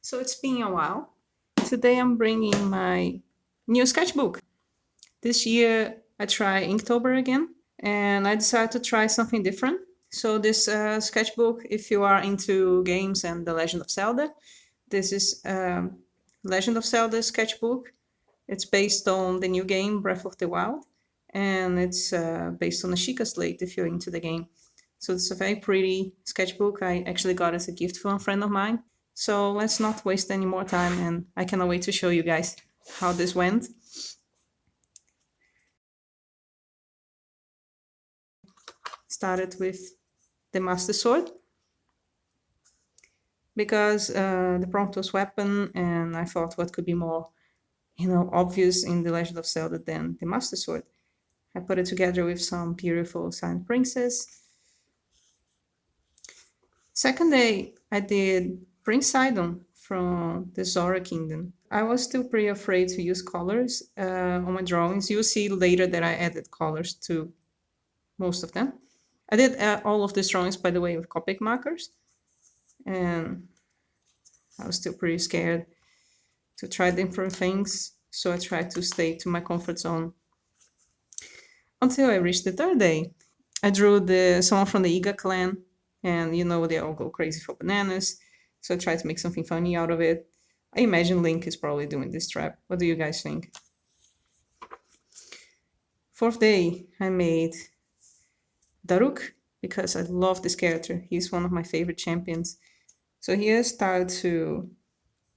So it's been a while. Today I'm bringing my new sketchbook. This year I try Inktober again, and I decided to try something different. So this sketchbook, if you are into games and The Legend of Zelda, this is Legend of Zelda sketchbook. It's based on the new game Breath of the Wild, and it's based on a Sheikah slate if you're into the game. So it's a very pretty sketchbook. I actually got as a gift from a friend of mine. So let's not waste any more time, and I cannot wait to show you guys how this went. Started with the Master Sword because the prompt was weapon, and I thought what could be more, obvious in The Legend of Zelda than the Master Sword. I put it together with some beautiful silent princess. Second day, I did Prince Sidon from the Zora Kingdom. I was still pretty afraid to use colors on my drawings. You'll see later that I added colors to most of them. I did all of these drawings, by the way, with Copic markers. And I was still pretty scared to try different things. So I tried to stay to my comfort zone until I reached the third day. I drew someone from the Iga clan, and they all go crazy for bananas. So I tried to make something funny out of it. I imagine Link is probably doing this trap. What do you guys think? Fourth day, I made Daruk because I love this character. He's one of my favorite champions. So here I started to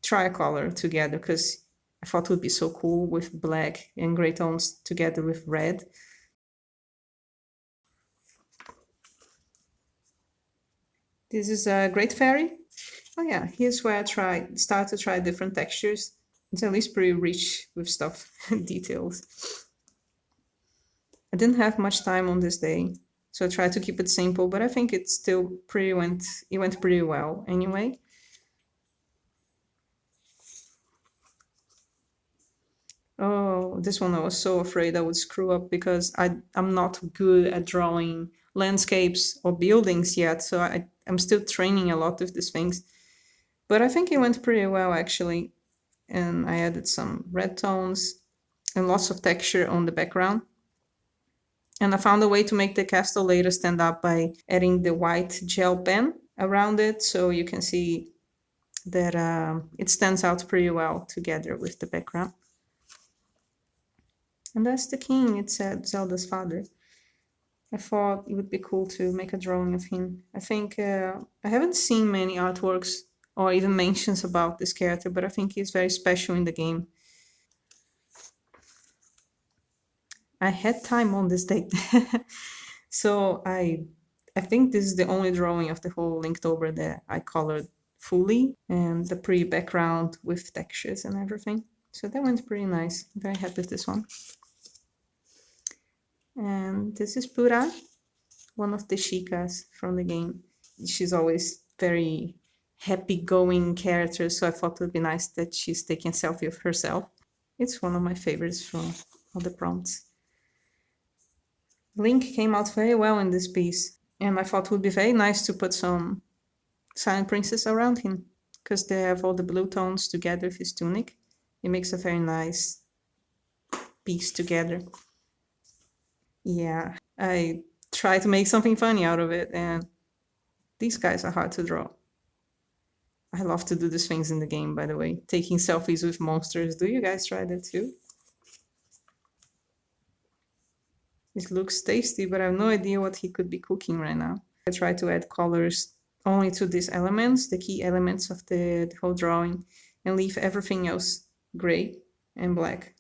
try a color together because I thought it would be so cool with black and gray tones together with red. This is a Great Fairy. Oh yeah, here's where I start to try different textures. It's at least pretty rich with stuff, details. I didn't have much time on this day, so I tried to keep it simple, but I think it still went pretty well anyway. Oh, this one I was so afraid I would screw up because I'm not good at drawing landscapes or buildings yet, so I'm still training a lot with these things. But I think it went pretty well actually, and I added some red tones and lots of texture on the background. And I found a way to make the castle later stand up by adding the white gel pen around it, so you can see that it stands out pretty well together with the background. And that's the king, it's Zelda's father. I thought it would be cool to make a drawing of him. I think I haven't seen many artworks or even mentions about this character, but I think he's very special in the game. I had time on this day. So I think this is the only drawing of the whole Linktober that I colored fully, and the pre-background with textures and everything. So that went pretty nice. I'm very happy with this one. And this is Pura, one of the Shikas from the game. She's always very happy-going character, so I thought it would be nice that she's taking a selfie of herself. It's one of my favorites from all the prompts. Link came out very well in this piece, and I thought it would be very nice to put some silent princess around him, because they have all the blue tones together with his tunic. It makes a very nice piece together. Yeah, I try to make something funny out of it, and these guys are hard to draw. I love to do these things in the game, by the way. Taking selfies with monsters. Do you guys try that too? It looks tasty, but I have no idea what he could be cooking right now. I try to add colors only to these elements, the key elements of the whole drawing, and leave everything else gray and black.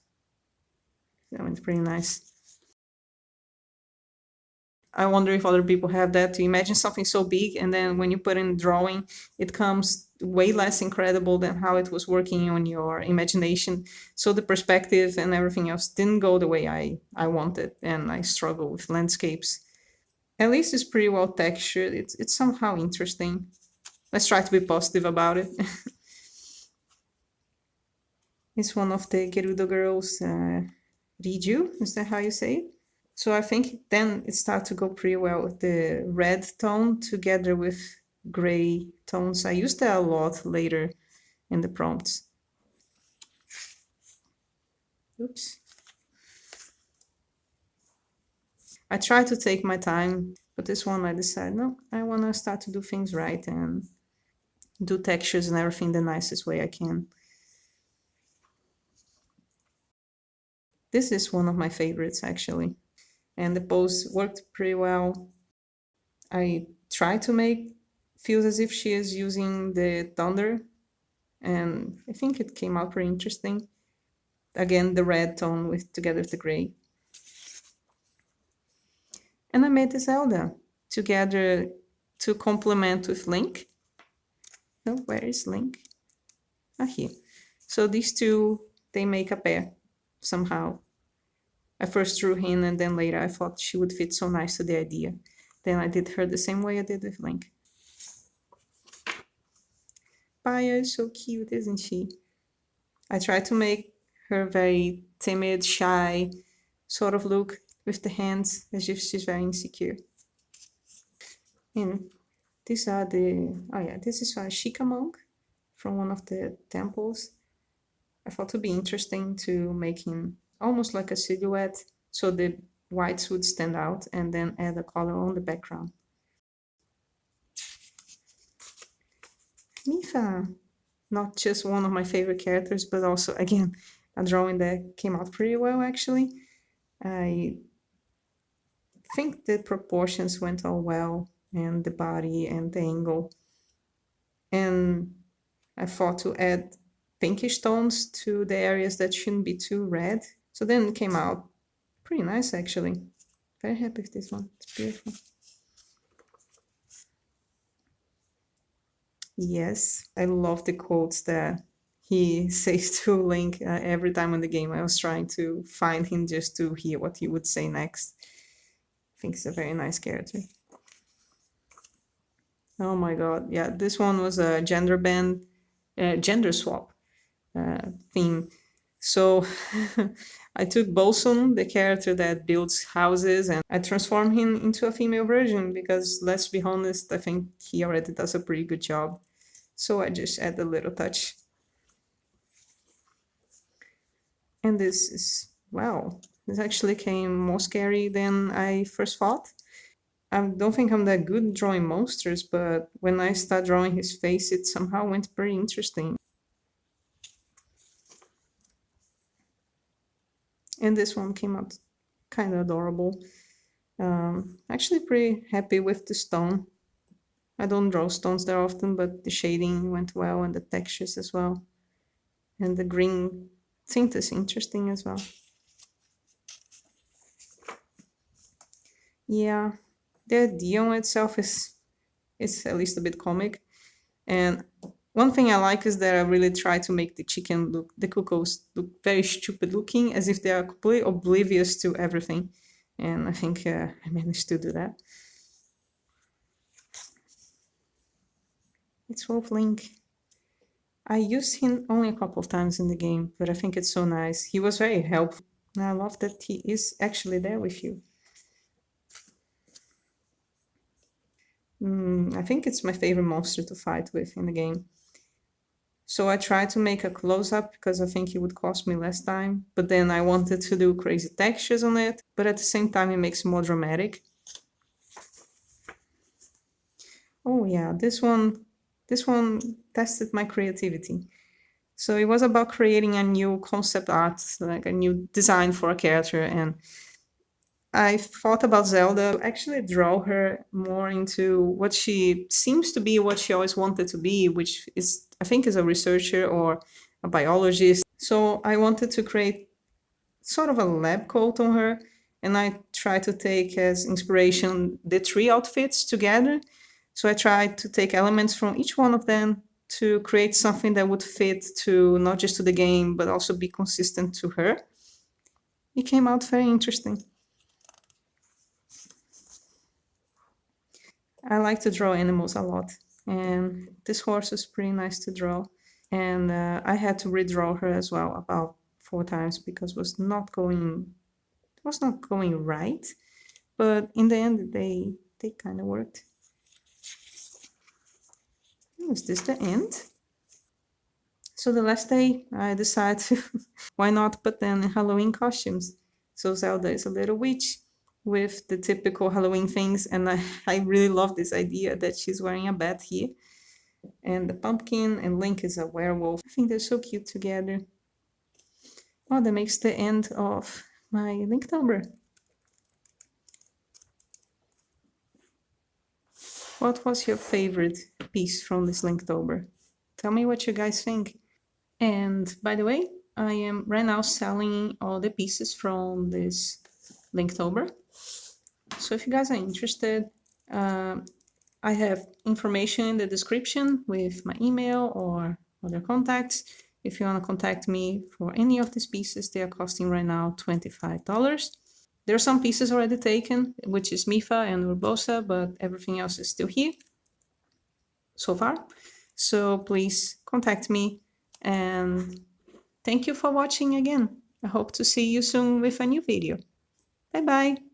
That went pretty nice. I wonder if other people have that. To imagine something so big, and then when you put in drawing, it comes way less incredible than how it was working on your imagination. So the perspective and everything else didn't go the way I wanted, and I struggle with landscapes. At least it's pretty well textured. It's somehow interesting. Let's try to be positive about it. It's one of the Gerudo girls, Riju, is that how you say it? So I think then it started to go pretty well with the red tone together with gray tones. I used that a lot later in the prompts. Oops. I try to take my time, but this one I decided, no, I want to start to do things right and do textures and everything the nicest way I can. This is one of my favorites, actually. And the pose worked pretty well. I try to make feels as if she is using the thunder, and I think it came out pretty interesting. Again, the red tone with together with the gray. And I made the Zelda together to complement with Link. Oh, where is Link? Ah, here. So these two, they make a pair somehow. I first drew him, and then later I thought she would fit so nice to the idea. Then I did her the same way I did with Link. Paya is so cute, isn't she? I tried to make her very timid, shy sort of look with the hands, as if she's very insecure. And these are this is a Shika monk from one of the temples. I thought it would be interesting to make him almost like a silhouette, so the whites would stand out, and then add a color on the background. Mifa, not just one of my favorite characters, but also, again, a drawing that came out pretty well, actually. I think the proportions went all well, and the body and the angle. And I thought to add pinkish tones to the areas that shouldn't be too red. So then it came out pretty nice, actually. Very happy with this one. It's beautiful. Yes, I love the quotes that he says to Link every time in the game. I was trying to find him just to hear what he would say next. I think he's a very nice character. Oh my god, yeah, this one was a gender swap theme. So I took Bolson, the character that builds houses, and I transformed him into a female version because, let's be honest, I think he already does a pretty good job. So I just add a little touch. And this is, wow, this actually came more scary than I first thought. I don't think I'm that good drawing monsters, but when I start drawing his face, it somehow went pretty interesting. And this one came out kind of adorable. Actually pretty happy with the stone. I don't draw stones that often, but the shading went well and the textures as well. And the green tint is interesting as well. Yeah, the idea on itself is at least a bit comic. And one thing I like is that I really try to make the chicken look, the cuckoos look very stupid looking, as if they are completely oblivious to everything. And I think I managed to do that. It's Wolf Link. I used him only a couple of times in the game, but I think it's so nice. He was very helpful. And I love that he is actually there with you. I think it's my favorite monster to fight with in the game. So I tried to make a close-up because I think it would cost me less time, but then I wanted to do crazy textures on it, but at the same time it makes it more dramatic. Oh yeah, this one tested my creativity. So it was about creating a new concept art, like a new design for a character, and I thought about Zelda, actually draw her more into what she seems to be, what she always wanted to be, which is, I think, is a researcher or a biologist. So I wanted to create sort of a lab coat on her, and I tried to take as inspiration the three outfits together. So I tried to take elements from each one of them to create something that would fit to not just to the game, but also be consistent to her. It came out very interesting. I like to draw animals a lot, and this horse is pretty nice to draw. And I had to redraw her as well about 4 times because it was not going right. But in the end, they kind of worked. Oh, is this the end? So the last day, I decided to, why not put them in Halloween costumes? So Zelda is a little witch with the typical Halloween things, and I really love this idea that she's wearing a bat here. And the pumpkin, and Link is a werewolf. I think they're so cute together. Oh, that makes the end of my Linktober. What was your favorite piece from this Linktober? Tell me what you guys think. And by the way, I am right now selling all the pieces from this Linktober. So if you guys are interested, I have information in the description with my email or other contacts. If you want to contact me for any of these pieces, they are costing right now $25. There are some pieces already taken, which is Mifa and Urbosa, but everything else is still here so far. So please contact me, and thank you for watching again. I hope to see you soon with a new video. Bye bye.